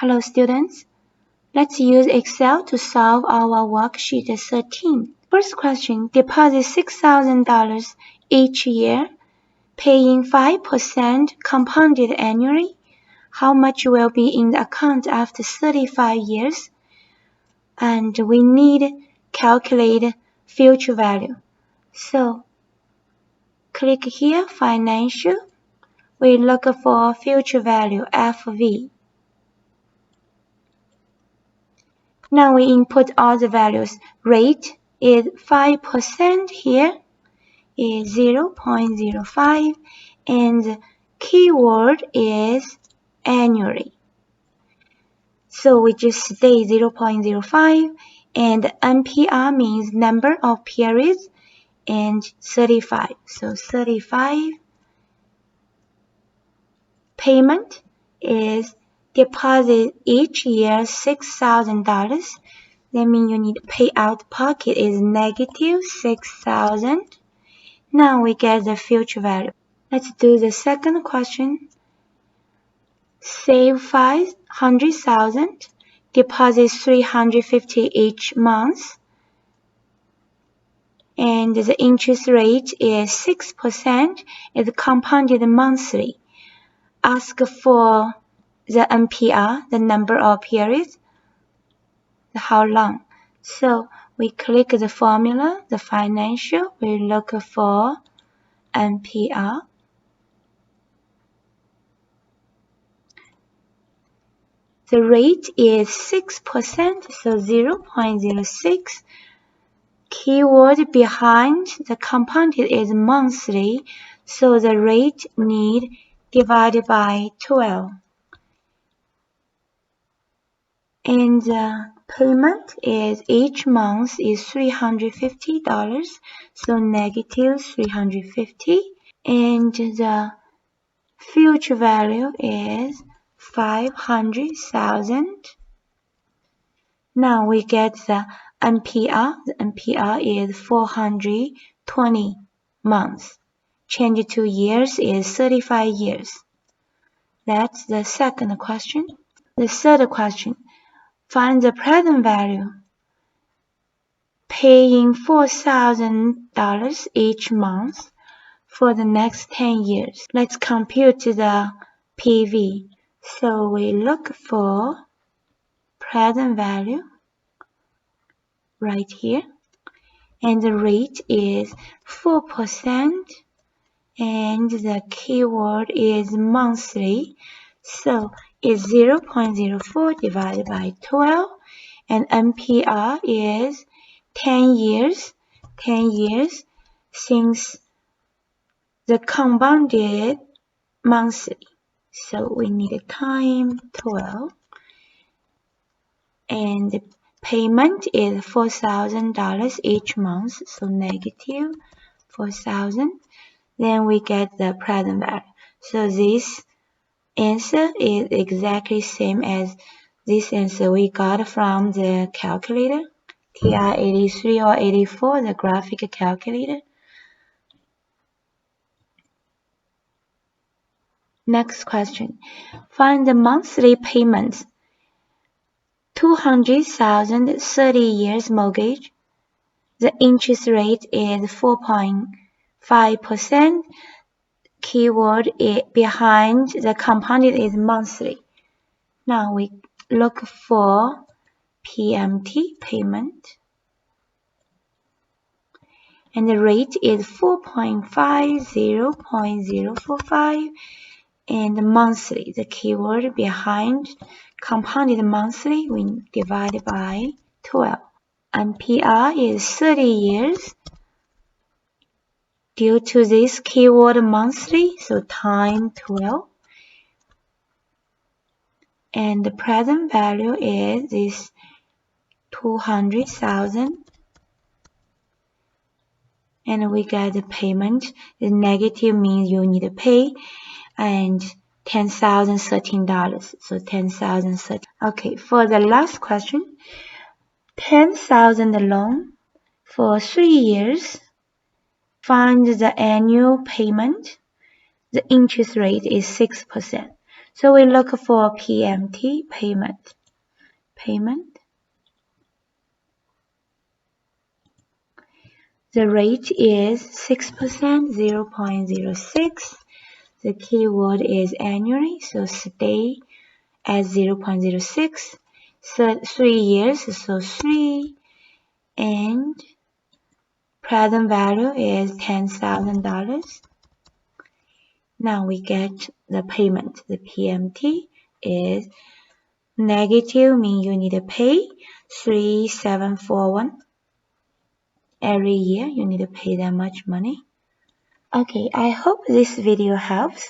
Hello students, let's use Excel to solve our worksheet 13. First question, deposit $6,000 each year, paying 5% compounded annually. How much will be in the account after 35 years? And we need calculate future value. So, click here, Financial. We look for future value, FV. Now we input all the values. Rate is 5% here, is 0.05, and the keyword is annually. So we just say 0.05, and NPR means number of periods, and 35. So 35. Payment is deposit each year $6,000. That means you need to pay out pocket is negative 6,000. Now we get the future value. Let's do the second question. Save 500,000. Deposit 350 each month. And the interest rate is 6%. It's compounded monthly. Ask for the NPR, the number of periods, how long. So we click the formula, the financial, we look for NPR. The rate is 6%, so 0.06. Keyword behind the compounded is monthly, so the rate need divided by 12. And the payment is each month is $350, so negative 350. And the future value is 500,000. Now we get the NPR. The NPR is 420 months. Change it to years is 35 years. That's the second question. The third question. Find the present value. Paying $4,000 each month for the next 10 years. Let's compute the PV. So we look for present value right here. And the rate is 4%. And the keyword is monthly. So it's 0.04 divided by 12. And NPR is 10 years. 10 years since the compounded monthly. So we need a time 12. And the payment is $4,000 each month. So negative 4,000. Then we get the present value. So this answer is exactly same as this answer we got from the calculator, TI-83 or 84, the graphic calculator. Next question. Find the monthly payments. 200,000 30 years mortgage. The interest rate is 4.5%. Keyword behind the compounded is monthly. Now we look for PMT, payment. And the rate is 4.5, 0.045. And monthly, the keyword behind compounded monthly, we divide by 12. NPR is 30 years. Due to this keyword monthly, so time 12. And the present value is this 200,000. And we get the payment. The negative means you need to pay. And $10,013. So $10,013. Okay, for the last question, 10,000 loan for 3 years. Find the annual payment. The interest rate is 6%. So we look for PMT, payment. The rate is 6%, 0.06. The keyword is annually, so stay at 0.06. So 3 years, so 3. And present value is $10,000. Now we get the payment. The PMT is negative, means you need to pay 3,741. Every year you need to pay that much money. Okay, I hope this video helps.